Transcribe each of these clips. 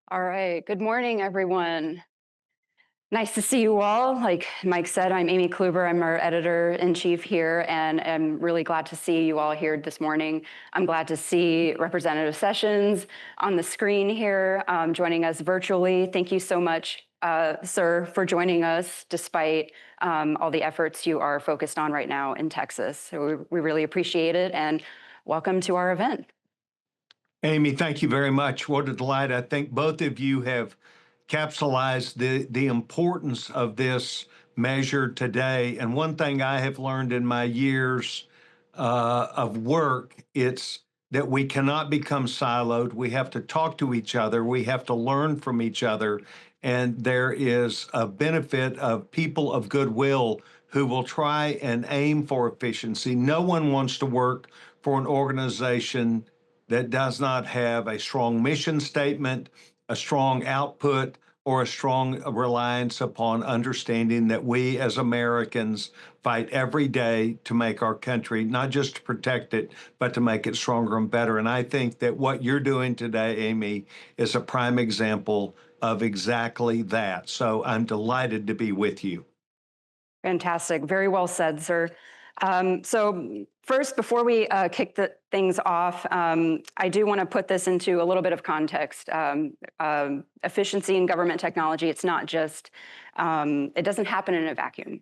All right. Good morning, everyone. Nice to see you all. Like Mike said, I'm Amy Kluber. I'm our editor in chief here, and I'm really glad to see you all here this morning. I'm glad to see Representative Sessions on the screen here, joining us virtually. Thank you so much, sir, for joining us despite all the efforts you are focused on right now in Texas. So we really appreciate it, and welcome to our event. Amy, thank you very much. What a delight. I think both of you have capsulized the importance of this measure today. And one thing I have learned in my years of work, it's that we cannot become siloed. We have to talk to each other. We have to learn from each other. And there is a benefit of people of goodwill who will try and aim for efficiency. No one wants to work for an organization that does not have a strong mission statement, a strong output, or a strong reliance upon understanding that we as Americans fight every day to make our country, not just to protect it, but to make it stronger and better. And I think that what you're doing today, Amy, is a prime example of exactly that. So I'm delighted to be with you. Fantastic. Very well said, sir. So first, before we kick things off, I do want to put this into a little bit of context. Efficiency in government technology, it's not just, it doesn't happen in a vacuum,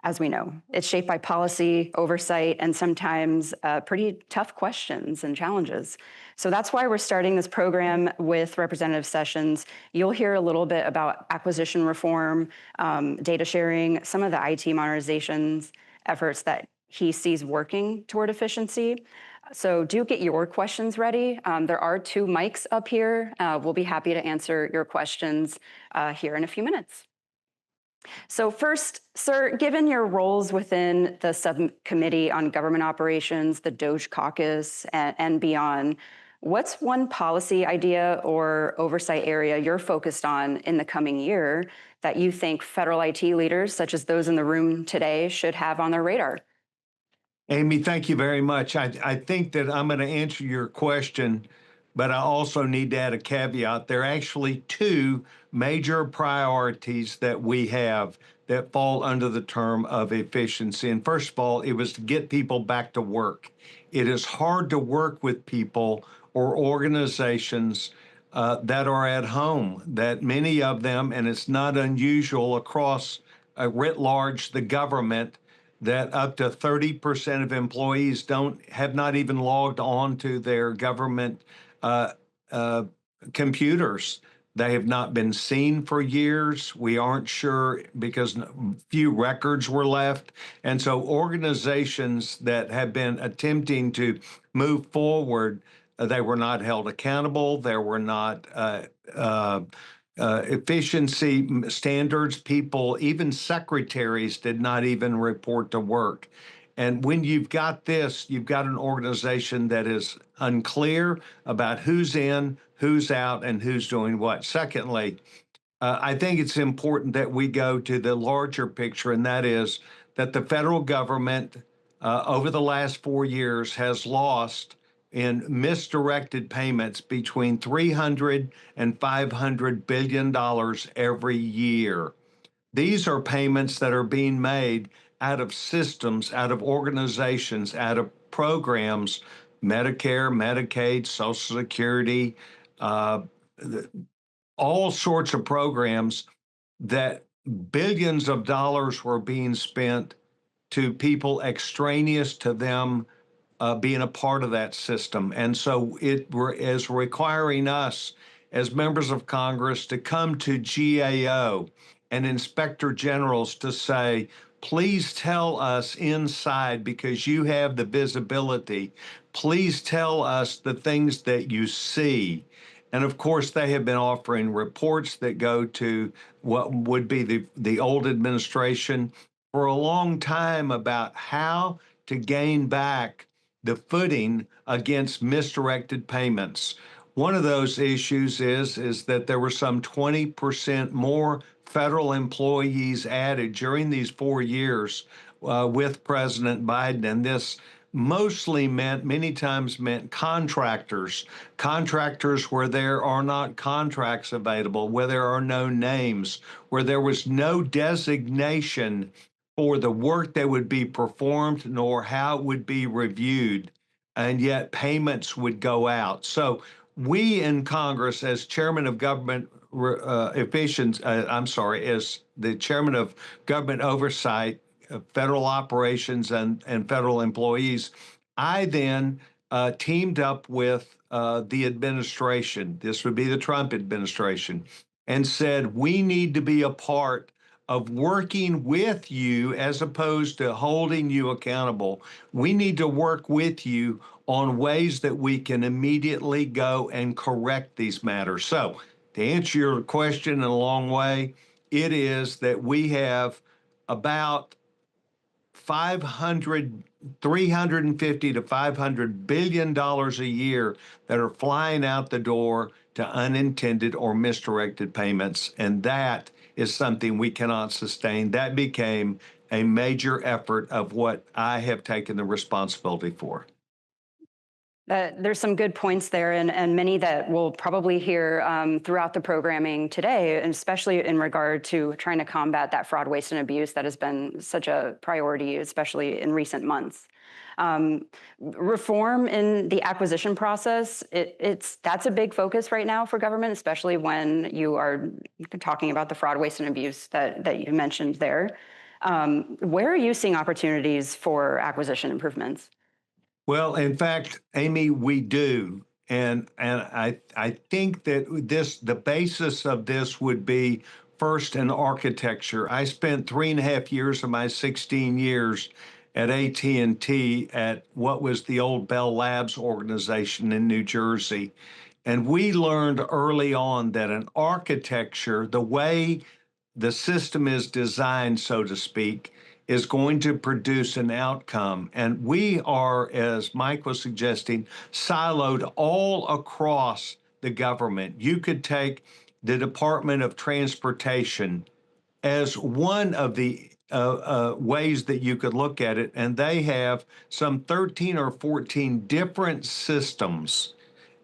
as we know. It's shaped by policy, oversight, and sometimes pretty tough questions and challenges. So that's why we're starting this program with Representative Sessions. You'll hear a little bit about acquisition reform, data sharing, some of the IT modernizations efforts that he sees working toward efficiency. So do get your questions ready. There are two mics up here. We'll be happy to answer your questions here in a few minutes. So first, sir, given your roles within the Subcommittee on Government Operations, the DOGE Caucus, and beyond, what's one policy idea or oversight area you're focused on in the coming year that you think federal IT leaders, such as those in the room today, should have on their radar? Amy, thank you very much. I think that I'm going to answer your question, but I also need to add a caveat. There are actually two major priorities that we have that fall under the term of efficiency. And first of all, it was to get people back to work. It is hard to work with people or organizations that are at home, that many of them, and it's not unusual across writ large the government, that up to 30% of employees have not even logged on to their government uh, uh, computers. They have not been seen for years. We aren't sure because few records were left. And so organizations that have been attempting to move forward, they were not held accountable. There were not efficiency standards. People, even secretaries, did not even report to work. And when you've got this, you've got an organization that is unclear about who's in, who's out, and who's doing what. Secondly, I think it's important that we go to the larger picture, and that is that the federal government over the last 4 years has lost in misdirected payments between 300 and 500 billion dollars every year. These are payments that are being made out of systems, out of organizations, out of programs, Medicare, Medicaid, Social Security, uh, all sorts of programs that billions of dollars were being spent to people extraneous to them being a part of that system. And so it is requiring us as members of Congress to come to GAO and inspector generals to say, please tell us inside because you have the visibility. Please tell us the things that you see. And of course, they have been offering reports that go to what would be the old administration for a long time about how to gain back the footing against misdirected payments. One of those issues is that there were some 20% more federal employees added during these 4 years with President Biden, and this mostly meant, many times meant contractors, contractors where there are not contracts available, where there are no names, where there was no designation for the work that would be performed nor how it would be reviewed, and yet payments would go out. So we in Congress, as chairman of government efficiency, I'm sorry, as the chairman of government oversight, federal operations and federal employees, I then teamed up with the administration, this would be the Trump administration, and said, we need to be a part of working with you as opposed to holding you accountable. We need to work with you on ways that we can immediately go and correct these matters. So, to answer your question in a long way, it is that we have about 500, 350 to 500 billion dollars a year that are flying out the door to unintended or misdirected payments. And that is something we cannot sustain. That became a major effort of what I have taken the responsibility for. There's some good points there, and many that we'll probably hear throughout the programming today, and especially in regard to trying to combat that fraud, waste, and abuse that has been such a priority, especially in recent months. Reform in the acquisition process, that's a big focus right now for government, especially when you are talking about the fraud, waste, and abuse that you mentioned there. Where are you seeing opportunities for acquisition improvements? Well, in fact, Amy, we do. And I think that the basis of this would be first in architecture. I spent 3.5 years of my 16 years at AT&T at what was the old Bell Labs organization in New Jersey. And we learned early on that an architecture, the way the system is designed, so to speak, is going to produce an outcome. And we are, as Mike was suggesting, siloed all across the government. You could take the Department of Transportation as one of the ways that you could look at it, and they have some 13 or 14 different systems,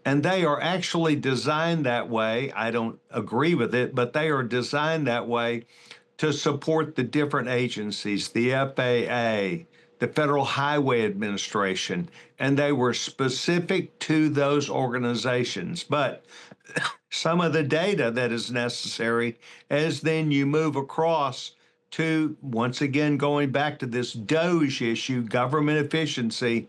and they are actually designed that way. I don't agree with it, but they are designed that way to support the different agencies, the FAA, the Federal Highway Administration, and they were specific to those organizations. But some of the data that is necessary as then you move across to, once again, going back to this DOGE issue, government efficiency,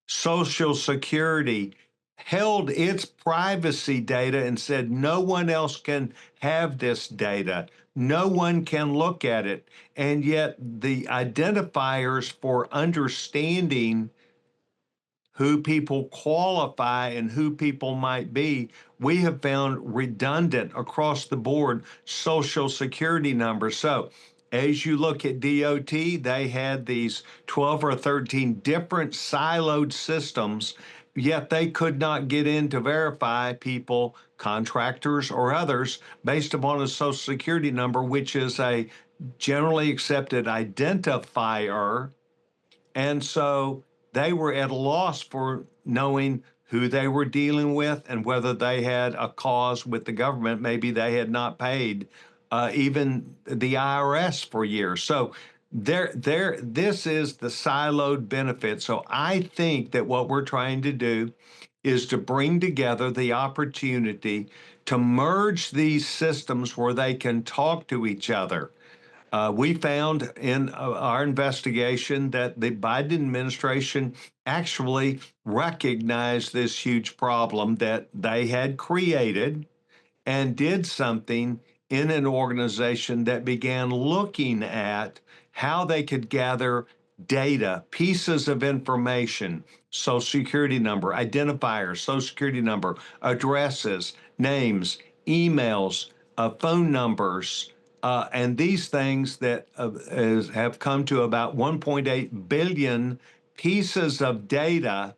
Social Security held its privacy data and said no one else can have this data. No one can look at it. And yet the identifiers for understanding who people qualify and who people might be, we have found redundant across the board Social Security numbers. So as you look at DOT, they had these 12 or 13 different siloed systems, yet they could not get in to verify people, contractors or others, based upon a Social Security number, which is a generally accepted identifier. And so they were at a loss for knowing who they were dealing with and whether they had a cause with the government. Maybe they had not paid even the IRS for years. So this is the siloed benefit. So I think that what we're trying to do is to bring together the opportunity to merge these systems where they can talk to each other. We found in our investigation that the Biden administration actually recognized this huge problem that they had created and did something in an organization that began looking at how they could gather data, pieces of information, Social Security number, identifiers, Social Security number, addresses, names, emails, phone numbers, and these things that have come to about 1.8 billion pieces of data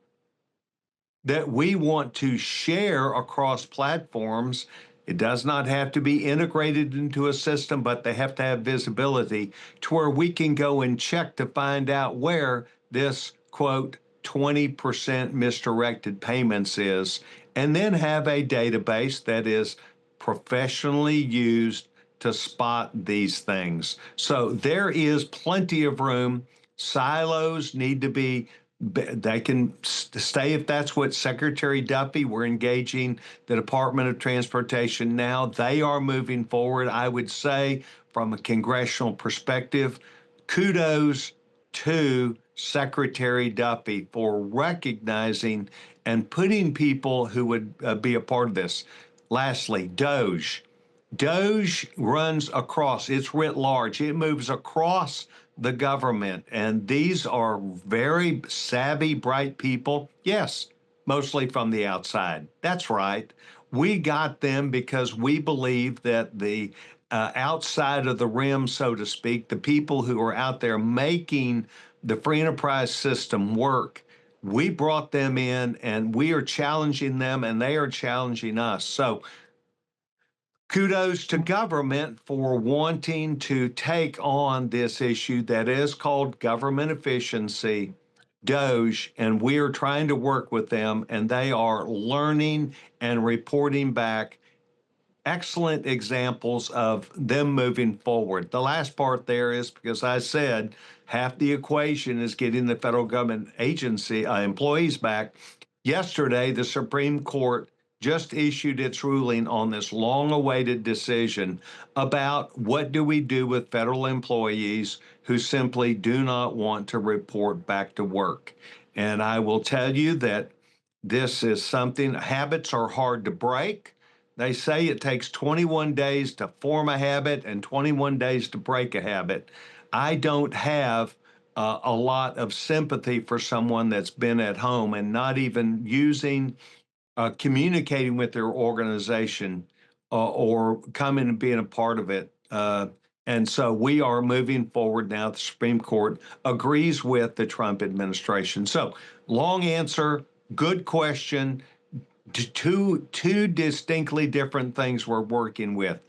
that we want to share across platforms. It does not have to be integrated into a system, but they have to have visibility to where we can go and check to find out where this, quote, 20% misdirected payments is, and then have a database that is professionally used to spot these things. So there is plenty of room. Silos need to be, they can stay if that's what Secretary Duffy, we're engaging the Department of Transportation now. They are moving forward. I would say from a congressional perspective, kudos to Secretary Duffy for recognizing and putting people who would be a part of this. Lastly, DOGE. DOGE runs across, it's writ large, it moves across the government. And these are very savvy, bright people. Yes, mostly from the outside. That's right. We got them because we believe that the outside of the rim, so to speak, the people who are out there making the free enterprise system work, we brought them in and we are challenging them and they are challenging us. So kudos to government for wanting to take on this issue that is called government efficiency, DOGE, and we are trying to work with them, and they are learning and reporting back excellent examples of them moving forward. The last part there is because I said half the equation is getting the federal government agency employees back. Yesterday, the Supreme Court just issued its ruling on this long-awaited decision about what do we do with federal employees who simply do not want to report back to work. And I will tell you that this is something, habits are hard to break. They say it takes 21 days to form a habit and 21 days to break a habit. I don't have a lot of sympathy for someone that's been at home and not even using, communicating with their organization or coming and being a part of it. And so we are moving forward now. The Supreme Court agrees with the Trump administration. So long answer, good question. Two distinctly different things we're working with.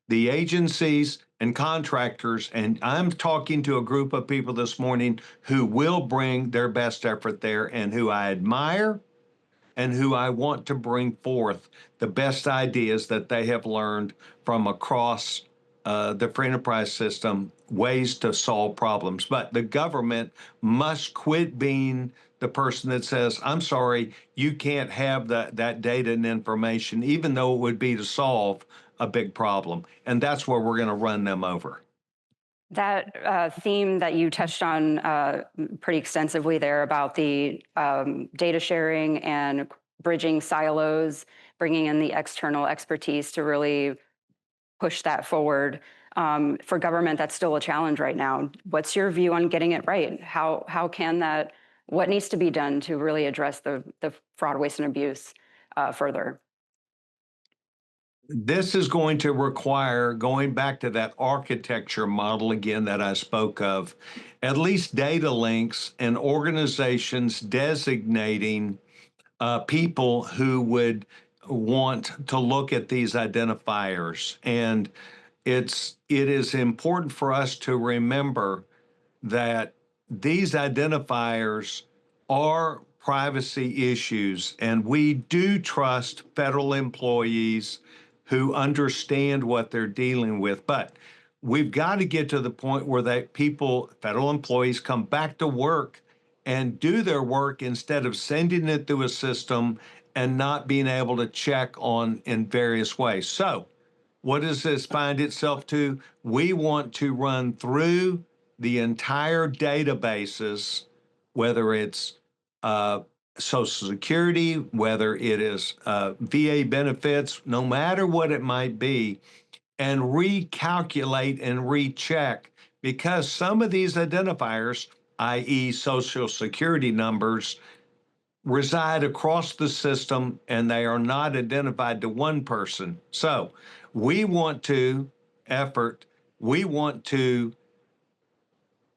The agencies and contractors, and I'm talking to a group of people this morning who will bring their best effort there and who I admire and who I want to bring forth the best ideas that they have learned from across the free enterprise system, ways to solve problems. But the government must quit being the person that says, I'm sorry, you can't have that data and information, even though it would be to solve a big problem. And that's where we're going to run them over. That theme that you touched on pretty extensively there about the data sharing and bridging silos, bringing in the external expertise to really push that forward. For government, that's still a challenge right now. What's your view on getting it right? How can that, what needs to be done to really address the fraud, waste, and abuse further? This is going to require, going back to that architecture model again that I spoke of, at least data links and organizations designating people who would want to look at these identifiers. And it is important for us to remember that these identifiers are privacy issues, and we do trust federal employees who understand what they're dealing with. But we've got to get to the point where federal employees come back to work and do their work instead of sending it through a system and not being able to check on in various ways. So what does this find itself to? We want to run through the entire databases, whether it's Social Security, whether it is VA benefits, no matter what it might be, and recalculate and recheck, because some of these identifiers, i.e. Social Security numbers, reside across the system and they are not identified to one person. So we want to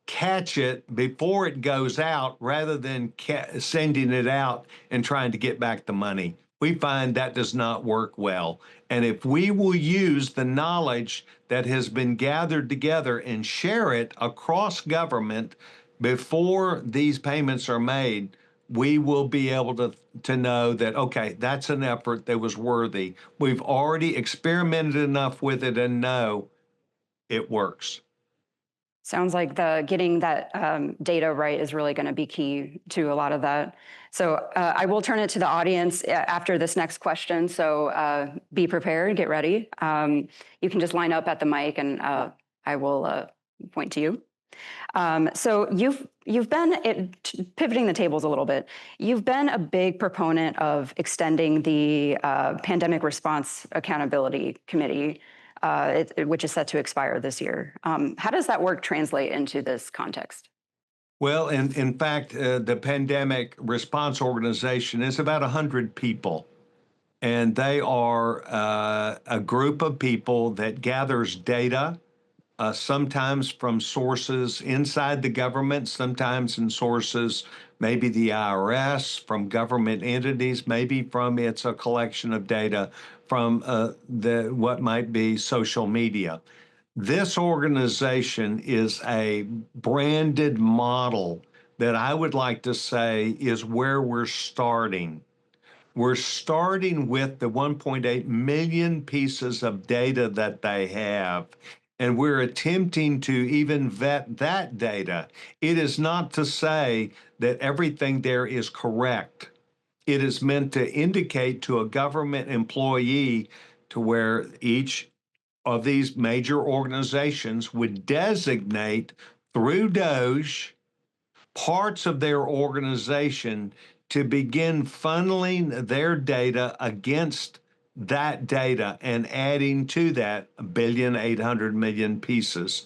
catch it before it goes out rather than sending it out and trying to get back the money. We find that does not work well. And if we will use the knowledge that has been gathered together and share it across government before these payments are made, we will be able to know that, okay, that's an effort that was worthy. We've already experimented enough with it and know it works. Sounds like the getting that data right is really going to be key to a lot of that. So I will turn it to the audience after this next question. So be prepared, get ready. You can just line up at the mic, and I will point to you. So you've been pivoting the tables a little bit. You've been a big proponent of extending the Pandemic Response Accountability Committee, which is set to expire this year. How does that work translate into this context? Well, in fact, the Pandemic Response Organization is about 100 people, and they are a group of people that gathers data, sometimes from sources inside the government, sometimes in sources, maybe the IRS, from government entities, maybe from it's a collection of data from what might be social media. This organization is a branded model that I would like to say is where we're starting. We're starting with the 1.8 million pieces of data that they have, and we're attempting to even vet that data. It is not to say that everything there is correct. It is meant to indicate to a government employee to where each of these major organizations would designate through Doge parts of their organization to begin funneling their data against that data and adding to that 1,800,000,000 pieces.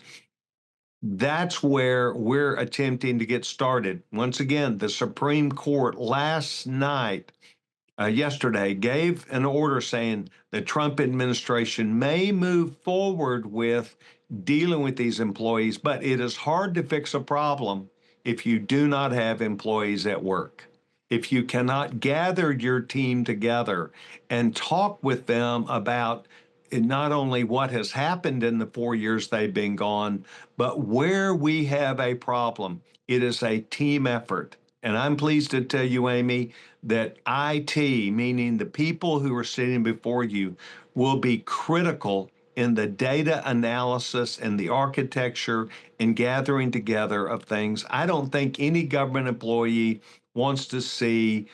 That's where we're attempting to get started. Once again, the Supreme Court last night yesterday gave an order saying the Trump administration may move forward with dealing with these employees, but it is hard to fix a problem if you do not have employees at work. If you cannot gather your team together and talk with them about not only what has happened in the 4 years they've been gone, but where we have a problem. It is a team effort. And I'm pleased to tell you, Amy, that IT, meaning the people who are sitting before you, will be critical in the data analysis and the architecture and gathering together of things. I don't think any government employee wants to see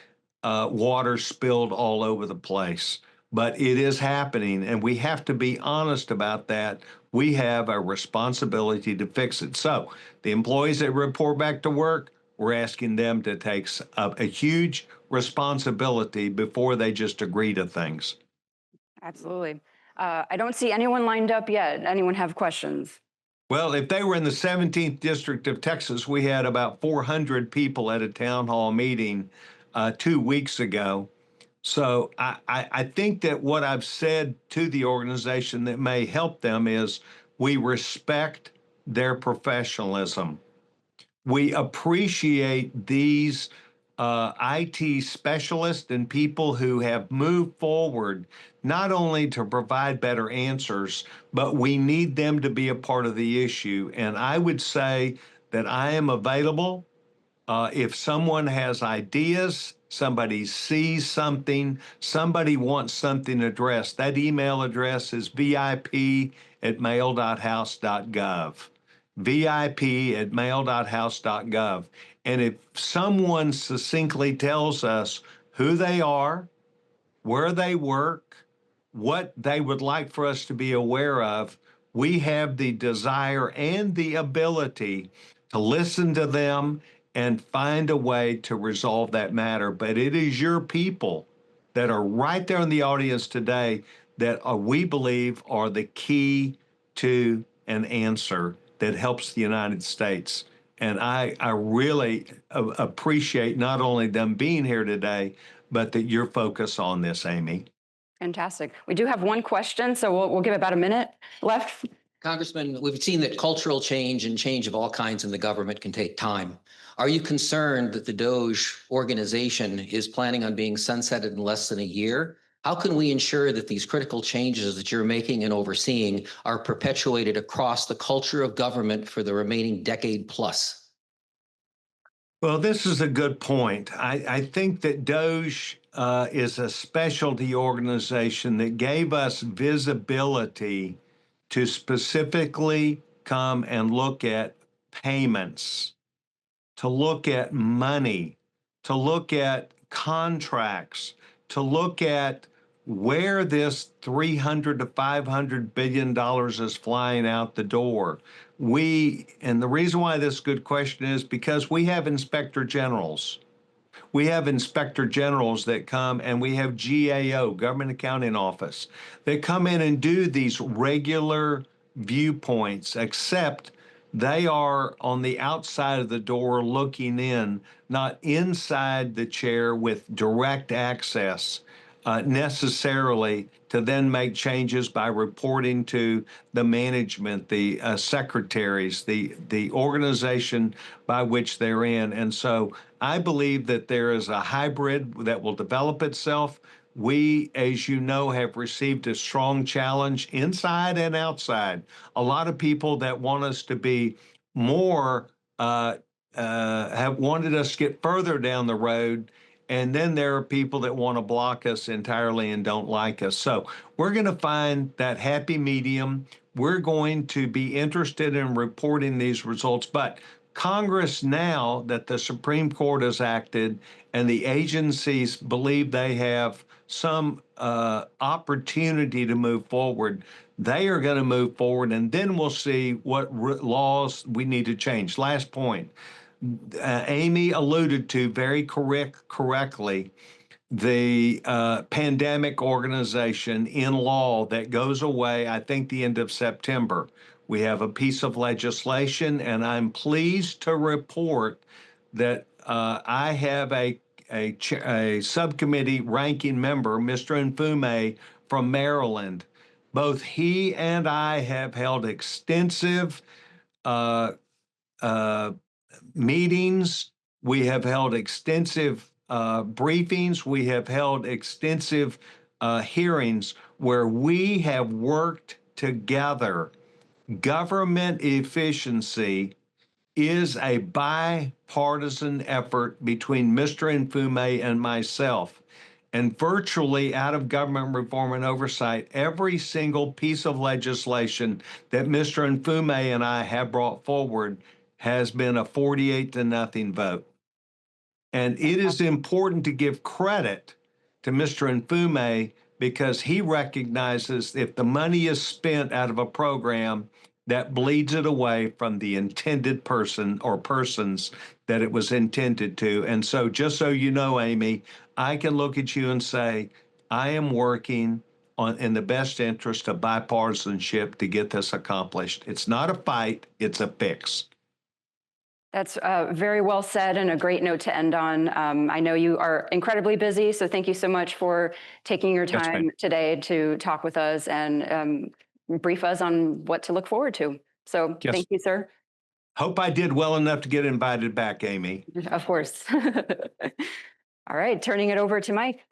water spilled all over the place, but it is happening, and we have to be honest about that. We have a responsibility to fix it. So the employees that report back to work, we're asking them to take a huge responsibility before they just agree to things. Absolutely. I don't see anyone lined up yet. Anyone have questions? Well, if they were in the 17th District of Texas, we had about 400 people at a town hall meeting 2 weeks ago. So I think that what I've said to the organization that may help them is we respect their professionalism. We appreciate these IT specialists and people who have moved forward, not only to provide better answers, but we need them to be a part of the issue. And I would say that I am available. If someone has ideas, somebody sees something, somebody wants something addressed, that email address is vip@mail.house.gov. vip@mail.house.gov. And if someone succinctly tells us who they are, where they work, what they would like for us to be aware of, we have the desire and the ability to listen to them and find a way to resolve that matter. But it is your people that are right there in the audience today that we believe are the key to an answer that helps the United States. And I really appreciate not only them being here today, but that your focus on this, Amy. Fantastic. We do have one question, so we'll give about a minute left. Congressman, we've seen that cultural change and change of all kinds in the government can take time. Are you concerned that the Doge organization is planning on being sunsetted in less than a year? How can we ensure that these critical changes that you're making and overseeing are perpetuated across the culture of government for the remaining decade plus? Well, this is a good point. I think that Doge is a specialty organization that gave us visibility to specifically come and look at payments, to look at money, to look at contracts, to look at where this 300 to 500 billion dollars is flying out the door. And the reason why this is a good question is because we have inspector generals. We have inspector generals that come, and we have GAO, Government Accounting Office, that come in and do these regular viewpoints, except they are on the outside of the door looking in, not inside the chair with direct access necessarily to then make changes by reporting to the management, the secretaries, the organization by which they're in. And so I believe that there is a hybrid that will develop itself. We, as you know, have received a strong challenge inside and outside. A lot of people that want us to be more have wanted us to get further down the road. And then there are people that want to block us entirely and don't like us. So we're going to find that happy medium. We're going to be interested in reporting these results. But Congress, now that the Supreme Court has acted and the agencies believe they have some opportunity to move forward, they are going to move forward, and then we'll see what laws we need to change. Last point. Amy alluded to very correctly the pandemic organization in law that goes away, I think, the end of September. We have a piece of legislation, and I'm pleased to report that I have a subcommittee ranking member, Mr. Nfume from Maryland. Both he and I have held extensive uh, uh, meetings. We have held extensive briefings. We have held extensive hearings where we have worked together. Government efficiency is a bipartisan effort between Mr. Nfume and myself. And virtually out of government reform and oversight, every single piece of legislation that Mr. Nfume and I have brought forward has been a 48-0 vote. And it is important to give credit to Mr. Nfume because he recognizes if the money is spent out of a program, that bleeds it away from the intended person or persons that it was intended to. And so, just so you know, Amy, I can look at you and say, I am working in the best interest of bipartisanship to get this accomplished. It's not a fight, it's a fix. That's very well said and a great note to end on. I know you are incredibly busy, so thank you so much for taking your time today to talk with us and brief us on what to look forward to. So thank you, sir. Hope I did well enough to get invited back, Amy. Of course. All right, turning it over to Mike.